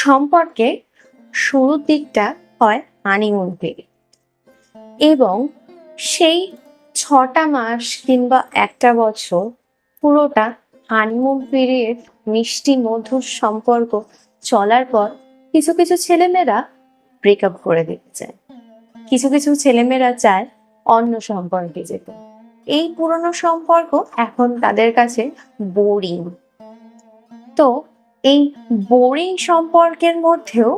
সম্পর্কে শুরুর দিকটা হয় হানিমুন পিরিয়ড এবং সেই ৬টা মাস কিংবা একটা বছর পুরোটা হানিমুন পিরিয়ড মিষ্টি মধুর সম্পর্ক চলার পর কিছু কিছু ছেলেমেয়েরা ব্রেকআপ করে দিতে চায়, কিছু কিছু ছেলেমেয়েরা চায় অন্য সম্পর্কে যেতে। এই পুরনো সম্পর্ক এখন তাদের কাছে বোরিং। তো এই বোরিং সম্পর্কের মধ্যেও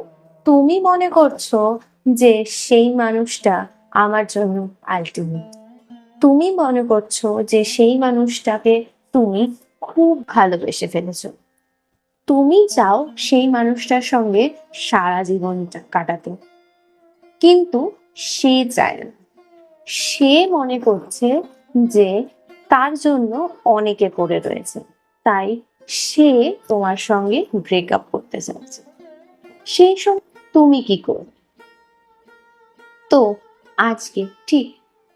তুমি মনে করছো যে সেই মানুষটা আমার জন্য আলটিমেট। তুমি মনে করছো যে সেই মানুষটাকে তুমি খুব ভালোবেসে ফেলেছো। তুমি চাও সেই মানুষটার সঙ্গে সারা জীবনটা কাটাতে, কিন্তু সে চায় না। সে মনে করছে যে তার জন্য অনেকে পড়ে রয়েছে, তাই সে তোমার সঙ্গে ব্রেকআপ করতে চাইছে। সেই সময় তুমি কি করবে? তো আজকে ঠিক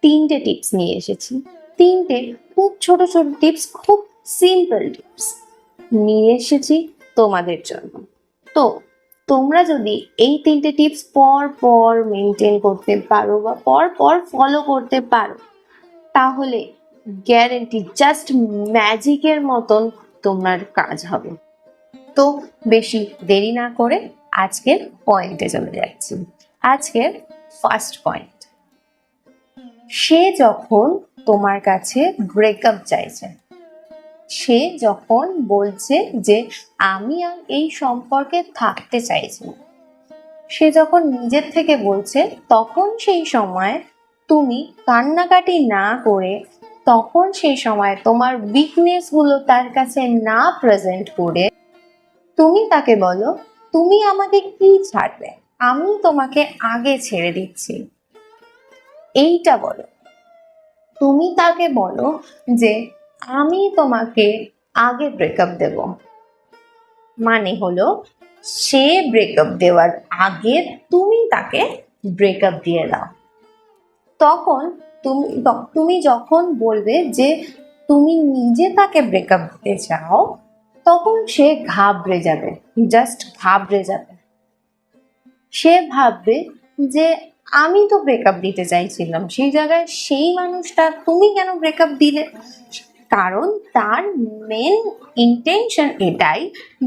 3টে টিপস নিয়ে এসেছি। 3টে খুব ছোট ছোট টিপস, খুব সিম্পল টিপস নিয়ে এসেছি তোমাদের জন্য। তো তোমরা যদি এই 3টে টিপস পর পর মেনটেন করতে পারো বা পর পর ফলো করতে পারো, তাহলে গ্যারেন্টি জাস্ট ম্যাজিকের মতন তোমার কাজ হবে। তো বেশি দেরি না করে আজকের পয়েন্টে চলে যাচ্ছি। আজকের ফার্স্ট পয়েন্ট, সে যখন তোমার কাছে ব্রেকআপ চাইছে, সে যখন বলছে যে আমি আর এই সম্পর্কে থাকতে চাইছি, সে যখন নিজের থেকে বলছে, তখন সেই সময় তুমি কান্নাকাটি না করে, তখন সেই সময় তোমার উইকনেস গুলো তার কাছে না প্রেজেন্ট করে তুমি তাকে বলো, তুমি আমাকে কি ছাড়বে, আমি তোমাকে আগে ছেড়ে দিচ্ছি। এইটা বলো। তুমি তাকে বলো যে আমি তোমাকে আগে ব্রেকআপ দেব। মানে হলো সে ব্রেকআপ দেওয়ার আগে তুমি তাকে ব্রেকআপ দিয়ে দাও। তখন তুমি যখন বলবে যে তুমি নিজে তাকে ব্রেকআপ দিতে চাও, তখন সে ঘাবড়ে যাবে, জাস্ট ঘাবড়ে যাবে। সে ভাববে যে আমি তো ব্রেকআপ দিতে চাইছিলাম, সেই জায়গায় সেই মানুষটা তুমি কেন ব্রেকআপ দিলে? কারণ তার মেন ইন্টেনশন এটাই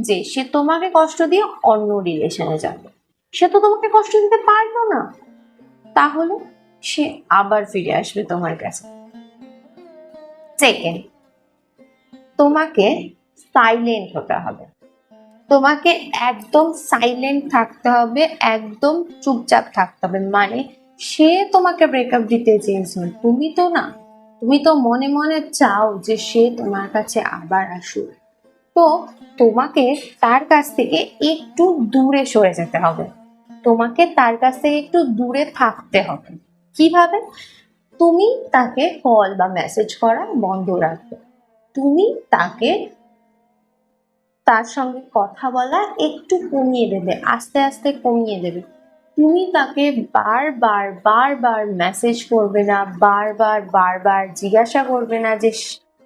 যে সে তোমাকে কষ্ট দিয়ে অন্য রিলেশনে যাবে। সে তো তোমাকে কষ্ট দিতে পারলো না, তাহলে সে আবার ফিরে আসবে তোমার কাছে। সেকেন্ড, তোমাকে সাইলেন্ট হতে হবে। তোমাকে একদম সাইলেন্ট থাকতে হবে, একদম চুপচাপ থাকতে হবে। মানে সে তোমাকে ব্রেকআপ দিতে চেয়েছে, তুমি তো না। তুমি তো মনে মনে চাও যে সে তোমার কাছে আবার আসুক। তো তোমাকে তার কাছ থেকে একটু দূরে সরে যেতে হবে, তোমাকে তার কাছ থেকে একটু দূরে থাকতে হবে। কিভাবে? তুমি তাকে কল বা মেসেজ করা বন্ধ রাখবে। তুমি তাকে তার সঙ্গে কথা বলা একটু কমিয়ে দেবে, আস্তে আস্তে কমিয়ে দেবে। তুমি তাকে বারবার বারবার মেসেজ করবে না, বারবার বারবার জিজ্ঞাসা করবে না যে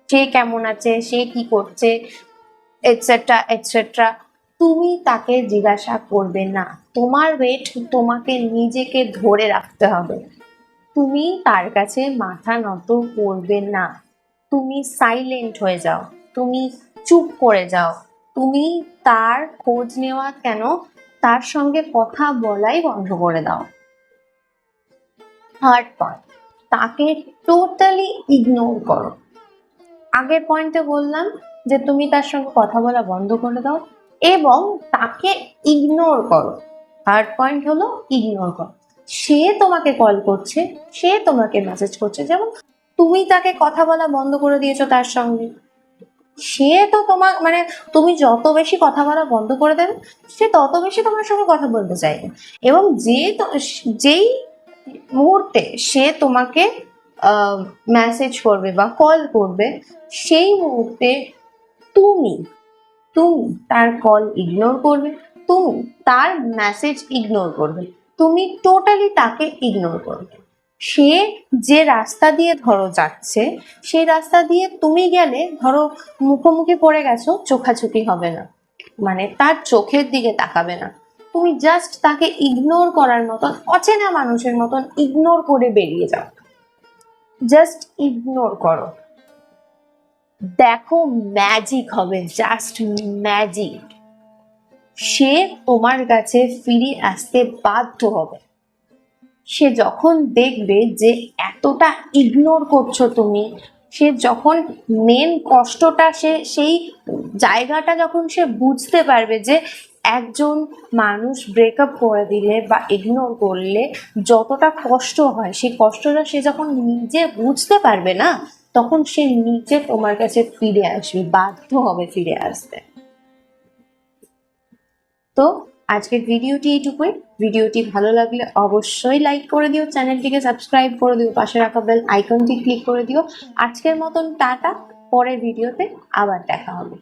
সে কেমন আছে, সে কি করছে, এটসেট্রা এটসেট্রা। তুমি তাকে জিজ্ঞাসা করবে না। তোমার ওয়েট তোমাকে নিজেকে ধরে রাখতে হবে। তুমি তার কাছে মাথা নত করবে না। তুমি সাইলেন্ট হয়ে যাও, তুমি চুপ করে যাও, তুমি তার খোঁজ নেওয়া কেন, তার সঙ্গে কথা বলাই বন্ধ করে দাও। থার্ড পয়েন্ট, তাকে টোটালি ইগনোর করো। আগের পয়েন্টে বললাম যে তুমি তার সঙ্গে কথা বলা বন্ধ করে দাও এবং তাকে ইগনোর করো। থার্ড পয়েন্ট হলো ইগনোর করো। সে তোমাকে কল করছে, সে তোমাকে মেসেজ করছে, যেমন তুমি তাকে কথা বলা বন্ধ করে দিয়েছো তার সঙ্গে। সে তো তোমার মানে তুমি যত বেশি কথা বলা বন্ধ করে দেবে, সে তত বেশি তোমার সঙ্গে কথা বলতে চাইবে। এবং যেই মুহূর্তে সে তোমাকে মেসেজ করবে বা কল করবে, সেই মুহূর্তে তুমি তুমি তার কল ইগনোর করবে, তুমি তার মেসেজ ইগনোর করবে, তুমি টোটালি তাকে ইগনোর করবে। সে যে রাস্তা দিয়ে ধরো যাচ্ছে, সেই রাস্তা দিয়ে তুমি গেলে ধরো মুখোমুখি পড়ে গেছো, চোখাচোখি হবে না, মানে তার চোখের দিকে তাকাবে না। তুমি জাস্ট তাকে ইগনোর করার মতন, অচেনা মানুষের মতন ইগনোর করে বেরিয়ে যাও। জাস্ট ইগনোর করো, দেখো ম্যাজিক হবে, জাস্ট ম্যাজিক। সে তোমার কাছে ফিরে আসতে বাধ্য হবে। সে যখন দেখবে যে এতটা ইগনোর করছো তুমি, সে যখন মেন কষ্টটা, সেই জায়গাটা যখন সে বুঝতে পারবে যে একজন মানুষ ব্রেকআপ করে দিলে বা ইগনোর করলে যতটা কষ্ট হয়, সেই কষ্টটা সে যখন নিজে বুঝতে পারবে না, তখন সে নিজে তোমার কাছে ফিরে আসবে, বাধ্য হবে ফিরে আসতে। তো আজকের ভিডিওটি এইটুকুই। ভিডিওটি ভালো লাগলে অবশ্যই লাইক করে দিও, চ্যানেলটিকে সাবস্ক্রাইব করে দিও, পাশে রাখা বেল আইকনটি ক্লিক করে দিও। আজকের মতন টাটা, পরের ভিডিওতে আবার দেখা হবে।